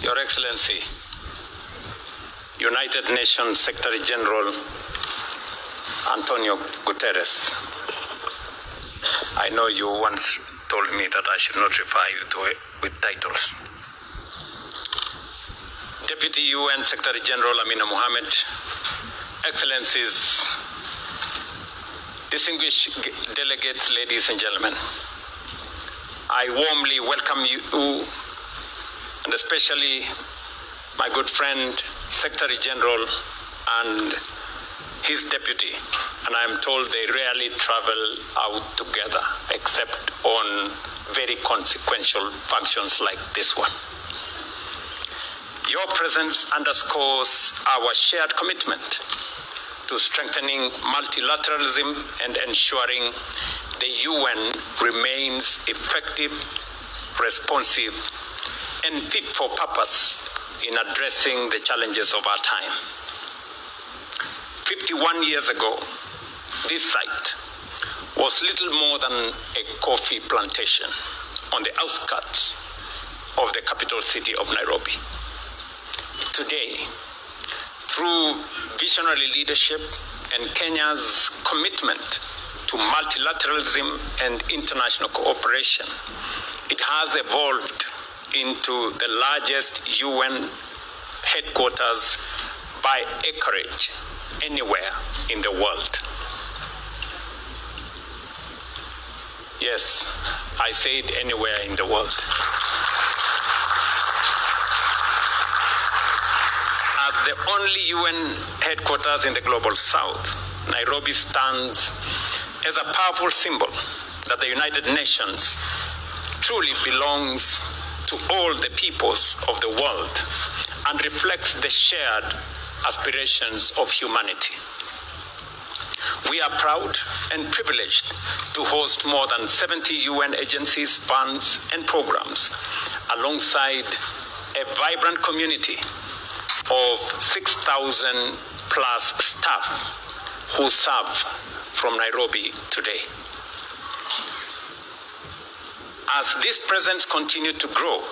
Your Excellency, United Nations Secretary General Antonio Guterres, I know you once told me that I should not refer you to it with titles. Deputy UN Secretary General Amina Mohammed, Excellencies, distinguished delegates, ladies and gentlemen, I warmly welcome you, and especially my good friend, Secretary General and his deputy, and I am told they rarely travel out together except on very consequential functions like this one. Your presence underscores our shared commitment to strengthening multilateralism and ensuring the UN remains effective, responsive, and fit for purpose in addressing the challenges of our time. 51 years ago, this site was little more than a coffee plantation on the outskirts of the capital city of Nairobi. Today, through visionary leadership and Kenya's commitment to multilateralism and international cooperation, it has evolved into the largest UN headquarters by acreage anywhere in the world. Yes, I said anywhere in the world. As the only UN headquarters in the global south, Nairobi stands as a powerful symbol that the United Nations truly belongs to all the peoples of the world and reflects the shared aspirations of humanity. We are proud and privileged to host more than 70 UN agencies, funds, and programs, alongside a vibrant community of 6,000 plus staff who serve from Nairobi today. As this presence continues to grow,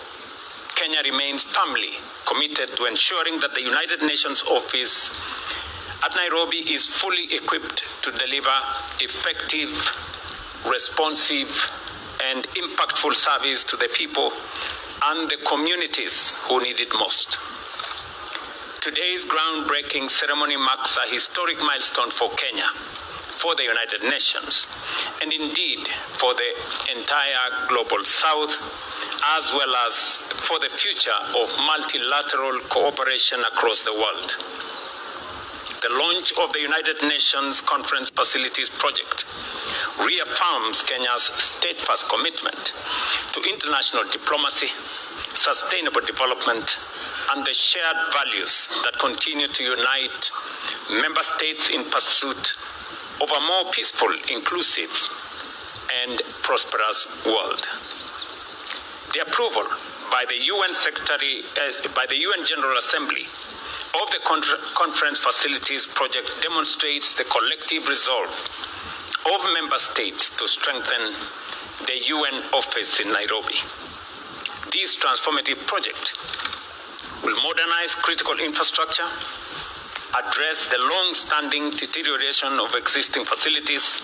Kenya remains firmly committed to ensuring that the United Nations office at Nairobi is fully equipped to deliver effective, responsive, and impactful service to the people and the communities who need it most. Today's groundbreaking ceremony marks a historic milestone for Kenya, for the United Nations, and indeed for the entire global south, as well as for the future of multilateral cooperation across the world. The launch of the United Nations Conference Facilities Project reaffirms Kenya's steadfast commitment to international diplomacy, sustainable development, and the shared values that continue to unite member states in pursuit of a more peaceful, inclusive, and prosperous world. The approval by the UN General Assembly of the Conference Facilities Project demonstrates the collective resolve of member states to strengthen the UN office in Nairobi. This transformative project will modernize critical infrastructure, address the long-standing deterioration of existing facilities,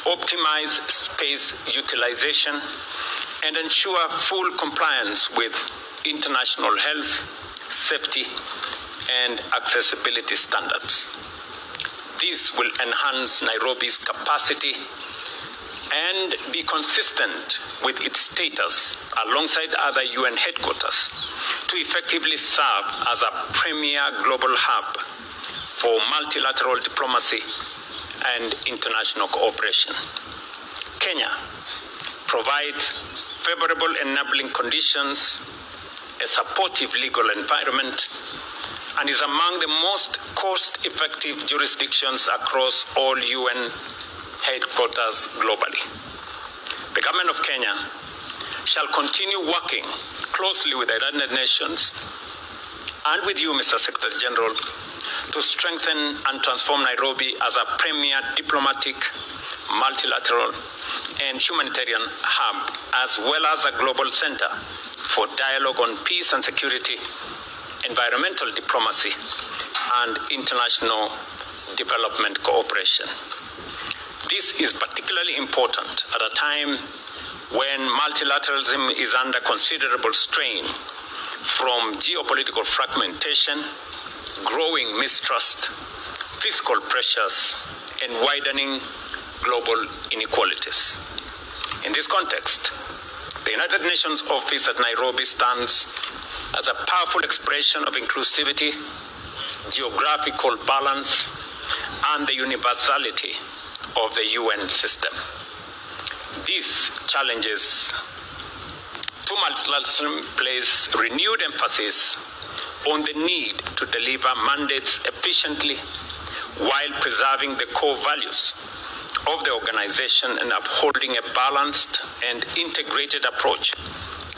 optimize space utilization, and ensure full compliance with international health, safety, and accessibility standards. This will enhance Nairobi's capacity and be consistent with its status alongside other UN headquarters to effectively serve as a premier global hub for multilateral diplomacy and international cooperation. Kenya provides favorable enabling conditions, a supportive legal environment, and is among the most cost-effective jurisdictions across all UN headquarters globally. The government of Kenya shall continue working closely with the United Nations and with you, Mr. Secretary General, to strengthen and transform Nairobi as a premier diplomatic, multilateral, and humanitarian hub, as well as a global center for dialogue on peace and security, environmental diplomacy, and international development cooperation. This is particularly important at a time when multilateralism is under considerable strain from geopolitical fragmentation, growing mistrust, fiscal pressures, and widening global inequalities. In this context, the United Nations office at Nairobi stands as a powerful expression of inclusivity, geographical balance, and the universality of the UN system. These challenges to multilateralism place renewed emphasis on the need to deliver mandates efficiently while preserving the core values of the organization and upholding a balanced and integrated approach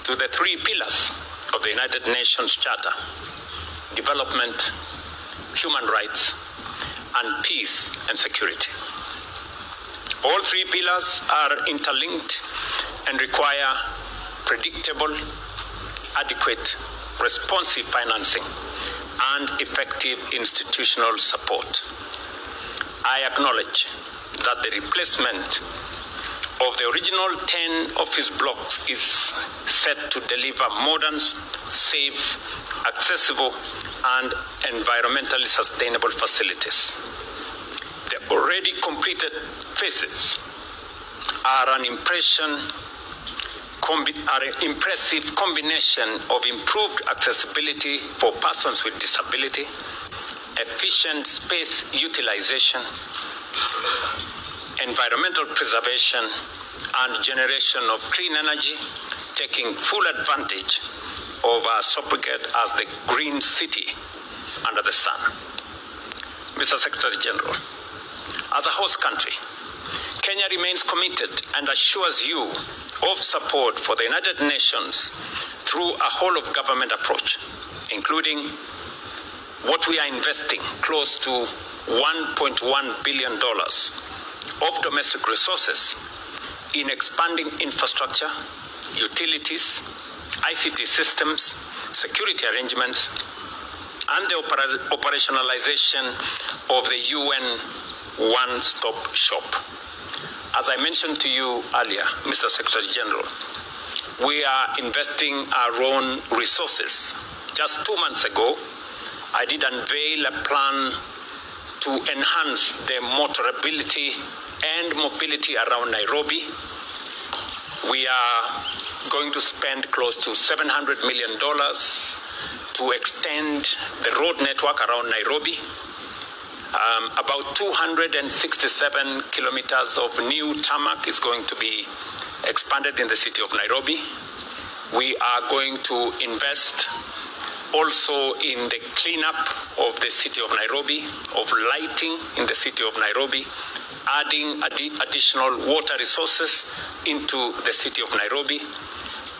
to the three pillars of the United Nations Charter: development, human rights, and peace and security. All three pillars are interlinked and require predictable, adequate, responsive financing and effective institutional support. I acknowledge that the replacement of the original 10 office blocks is set to deliver modern, safe, accessible, and environmentally sustainable facilities. The already completed phases are an impressive combination of improved accessibility for persons with disability, efficient space utilization, environmental preservation, and generation of clean energy, taking full advantage of our sobriquet as the green city under the sun. Mr. Secretary General, as a host country, Kenya remains committed and assures you of support for the United Nations through a whole-of-government approach, including what we are investing close to $1.1 billion of domestic resources in expanding infrastructure, utilities, ICT systems, security arrangements, and the operationalization of the UN one-stop shop. As I mentioned to you earlier, Mr. Secretary General, we are investing our own resources. Just 2 months ago, I did unveil a plan to enhance the motorability and mobility around Nairobi. We are going to spend close to $700 million to extend the road network around Nairobi. About 267 kilometers of new tarmac is going to be expanded in the city of Nairobi. We are going to invest also in the cleanup of the city of Nairobi, of lighting in the city of Nairobi, adding additional water resources into the city of Nairobi.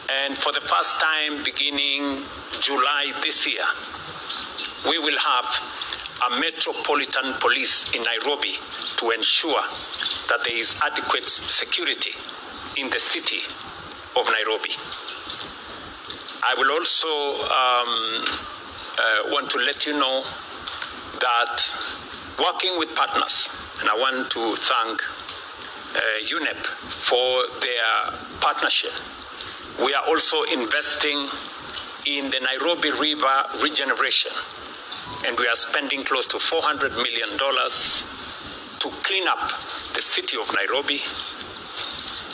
And for the first time, beginning July this year, we will have a metropolitan police in Nairobi to ensure that there is adequate security in the city of Nairobi. I will also want to let you know that working with partners, and I want to thank UNEP for their partnership, we are also investing in the Nairobi River regeneration, and we are spending close to $400 million to clean up the city of Nairobi,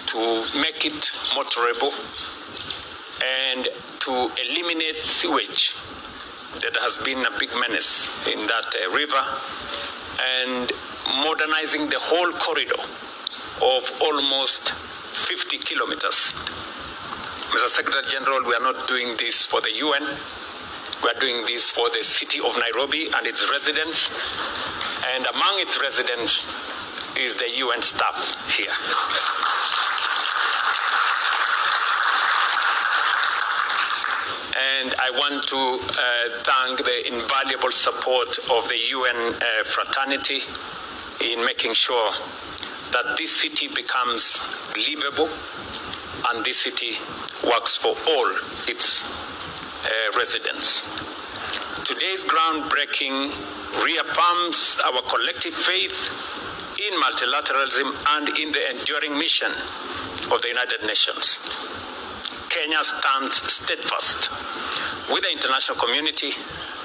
to make it motorable, and to eliminate sewage that has been a big menace in that river, and modernizing the whole corridor of almost 50 kilometers. Mr. Secretary General, we are not doing this for the UN. We are doing this for the city of Nairobi and its residents. And among its residents is the UN staff here. And I want to thank the invaluable support of the UN fraternity in making sure that this city becomes livable and this city works for all its residents. Today's groundbreaking reaffirms our collective faith in multilateralism and in the enduring mission of the United Nations. Kenya stands steadfast with the international community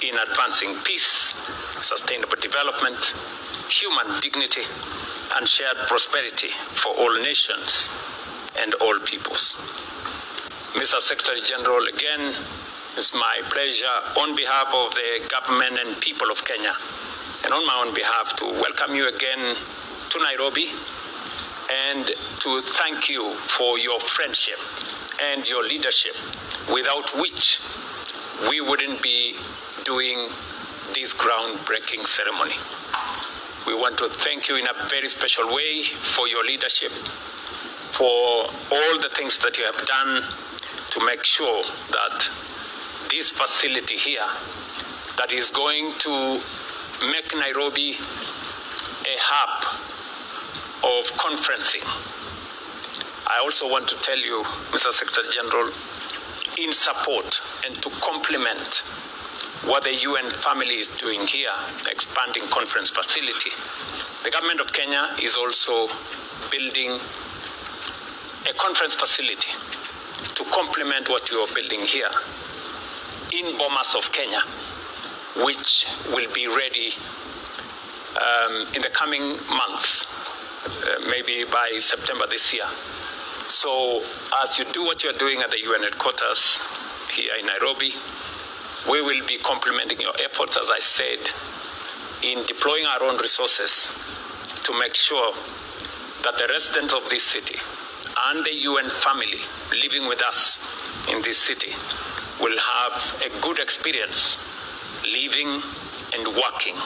in advancing peace, sustainable development, human dignity, and shared prosperity for all nations and all peoples. Mr. Secretary General, again, it's my pleasure on behalf of the government and people of Kenya and on my own behalf to welcome you again to Nairobi and to thank you for your friendship and your leadership, without which we wouldn't be doing this groundbreaking ceremony. We want to thank you in a very special way for your leadership, for all the things that you have done to make sure that this facility here that is going to make Nairobi a hub of conferencing. I also want to tell you, Mr. Secretary General, in support and to complement what the UN family is doing here, expanding conference facility, the government of Kenya is also building a conference facility to complement what you are building here in Bomas of Kenya, which will be ready in the coming months, maybe by September this year. So as you do what you're doing at the UN headquarters here in Nairobi, we will be complementing your efforts, as I said, in deploying our own resources to make sure that the residents of this city and the UN family living with us in this city will have a good experience living and working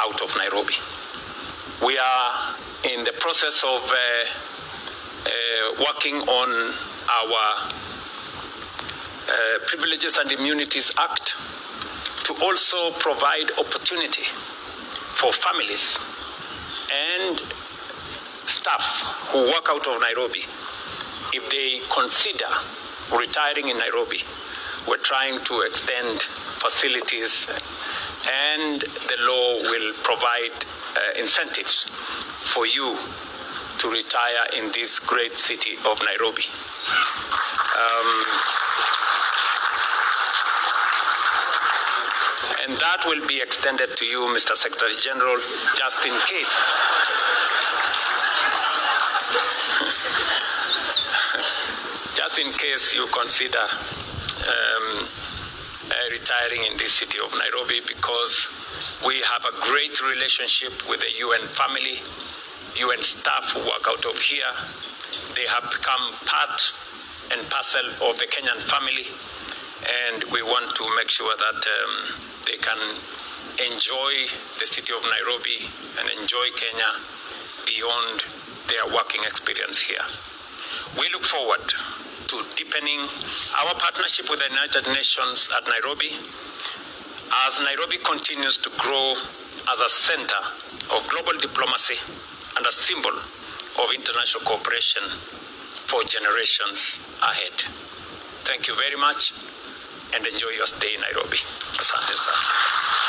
out of Nairobi. We are in the process of working on our Privileges and Immunities Act to also provide opportunity for families and staff who work out of Nairobi. If they consider retiring in Nairobi, we're trying to extend facilities, and the law will provide incentives for you to retire in this great city of Nairobi. And that will be extended to you, Mr. Secretary General, just in case. Just in case you consider retiring in this city of Nairobi, because we have a great relationship with the UN family, UN staff who work out of here. They have become part and parcel of the Kenyan family, and we want to make sure that they can enjoy the city of Nairobi and enjoy Kenya beyond their working experience here. We look forward to deepening our partnership with the United Nations at Nairobi as Nairobi continues to grow as a center of global diplomacy and a symbol of international cooperation for generations ahead. Thank you very much and enjoy your stay in Nairobi. Asante sana.